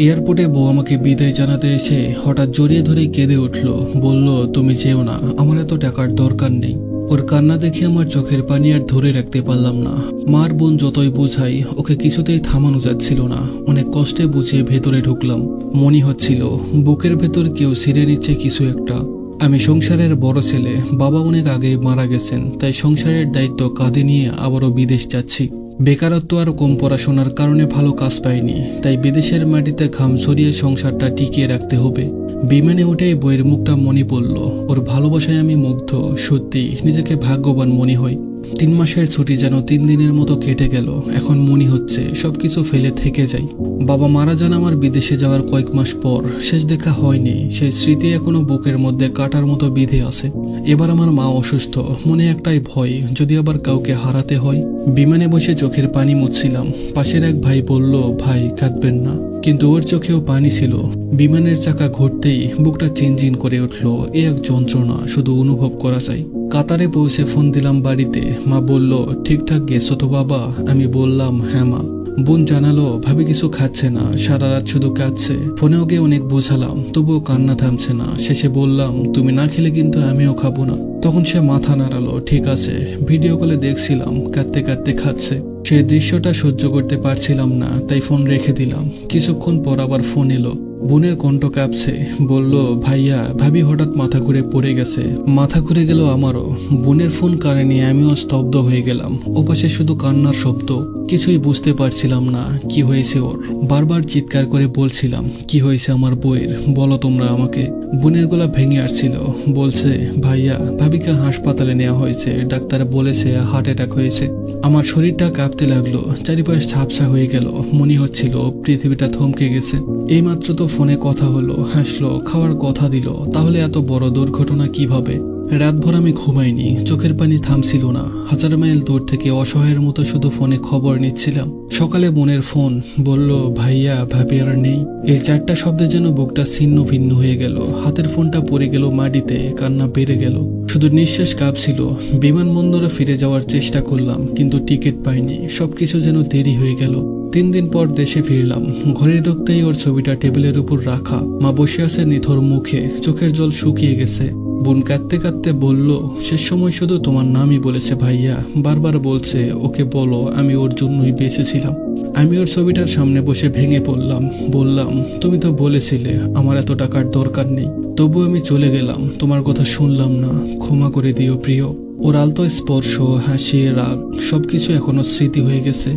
এয়ারপোর্টে বউ আমাকে বিদায় জানাতে এসে হঠাৎ জড়িয়ে ধরে কেঁদে উঠল। বলল, তুমি যেও না, আমার এত টাকার দরকার নেই। ওর কান্না দেখে আমার চোখের পানি আর ধরে রাখতে পারলাম না। মার বোন যতই বুঝাই, ওকে কিছুতেই থামানো যাচ্ছিল না। অনেক কষ্টে বুঝিয়ে ভেতরে ঢুকলাম। মনে হচ্ছিল বুকের ভেতর কেউ ছিঁড়ে নিচ্ছে কিছু একটা। আমি সংসারের বড় ছেলে, বাবা অনেক আগে মারা গেছেন, তাই সংসারের দায়িত্ব কাঁধে নিয়ে আবারও বিদেশ যাচ্ছি। বেকারত্ব আর কম পড়াশোনার কারণে ভালো কাজ পাইনি, তাই বিদেশের মাটিতে ঘাম ছড়িয়ে সংসারটা টিকিয়ে রাখতে হবে। বিমানে উঠেই বইয়ের মুখটা মনে পড়ল। ওর ভালোবাসায় আমি মুগ্ধ। সত্যি নিজেকে ভাগ্যবান মনে হয়। 3 মাসের ছুটি যেন 3 দিনের মতো কেটে গেল। এখন মনে হচ্ছে সবকিছু ফেলে থেকে যাই। বাবা মারা যান আমার বিদেশে যাওয়ার কয়েক মাস পর। শেষ দেখা হয়নি, সেই স্মৃতি এখনো বুকের মধ্যে কাটার মতো বিঁধে আছে। এবার আমার মা অসুস্থ, মনে একটাই ভয়, যদি আবার কাউকে হারাতে হয়। বিমানে বসে চোখের পানি মুছছিলাম। পাশের এক ভাই বলল, ভাই কাঁদবেন না, কিন্তু ওর চোখেও পানি ছিল। বিমানের চাকা ঘুরতেই বুকটা চিনচিন করে উঠল। এ এক যন্ত্রণা, শুধু অনুভব করা যায়। কাতারে পৌঁছে ফোন দিলাম বাড়িতে। মা বলল, ঠিকঠাক গেছো তো বাবা? আমি বললাম, হ্যাঁ মা। বোন জানালো, ভাবি কিছু খাচ্ছে না, সারা রাত শুধু কাঁদছে। ফোনে ওকে অনেক বোঝালাম, তবুও কান্না থামছে না। শেষে বললাম, তুমি না খেলে কিন্তু আমিও খাবো না। তখন সে মাথা নাড়ালো, ঠিক আছে। ভিডিও কলে দেখছিলাম কাঁদতে কাঁদতে খাচ্ছে। সেই দৃশ্যটা সহ্য করতে পারছিলাম না, তাই ফোন রেখে দিলাম। কিছুক্ষণ পর আবার ফোন এলো। বোনের কণ্ঠ কাঁপছে। বলল, ভাইয়া, ভাবি হঠাৎ মাথা ঘুরে পড়ে গেছে। মাথা ঘুরে গেল আমারও। বোনের ফোন কানে নিয়ে আমিও স্তব্ধ হয়ে গেলাম। ওপাশে শুধু কান্নার শব্দ। কিছুই বুঝতে পারছিলাম না কি হয়েছে ওর। বারবার চিৎকার করে বলছিলাম, কি হয়েছে আমার বউয়ের, বলো তোমরা আমাকে। বোনের গলা ভেঙে আসছিল। বলছে, ভাইয়া, ভাবিকে হাসপাতালে নেওয়া হয়েছে, ডাক্তার বলেছে হার্ট অ্যাটাক হয়েছে। আমার শরীরটা কাঁপতে লাগলো, চারিপাশ ঝাপসা হয়ে গেল। মনে হচ্ছিল পৃথিবীটা থমকে গেছে। এইমাত্র তো ফোনে কথা হলো, হাসলো, খাওয়ার কথা দিল, তাহলে এত বড় দুর্ঘটনা কিভাবে? রাতভর আমি ঘুমাইনি, চোখের পানি থামছিল না। 1000 মাইল দূর থেকে অসহায়ের মতো শুধু ফোনে খবর নিচ্ছিলাম। সকালে বোনের ফোন, বলল, ভাইয়া, ভাবি আর নেই। এই 4টা শব্দে যেন বুকটা ছিন্ন ভিন্ন হয়ে গেল। হাতের ফোনটা পড়ে গেল মাটিতে, কান্না বেড়ে গেল। শুধু নিঃশ্বাস কাঁপছিল। বিমানবন্দরে ফিরে যাওয়ার চেষ্টা করলাম, কিন্তু টিকিট পাইনি। সবকিছু যেন দেরি হয়ে গেল। 3 দিন পর দেশে ফিরলাম। ঘরে ঢুকতেই ওর ছবিটা টেবিলের উপর রাখা। মা বসে আছে নিথর মুখে, চোখের জল শুকিয়ে গেছে। বোন কাঁদতে কাঁদতে বলল, শেষ সময় শুধু তোমার নামই বলেছে ভাইয়া, বারবার বলছে ওকে বলো আমি ওর জন্যই বেঁচেছিলাম। আমি ওর ছবিটার সামনে বসে ভেঙে পড়লাম। বললাম, তুমি তো বলেছিলে আমার এত টাকার দরকার নেই, তবু আমি চলে গেলাম, তোমার কথা শুনলাম না, ক্ষমা করে দিও প্রিয়। ওর আলতো স্পর্শ, হাসি, রাগ সবকিছু এখনো স্মৃতি হয়ে গেছে।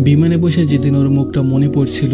বিমানে বসে যেদিন ওর মুখটা মনে পড়ছিল,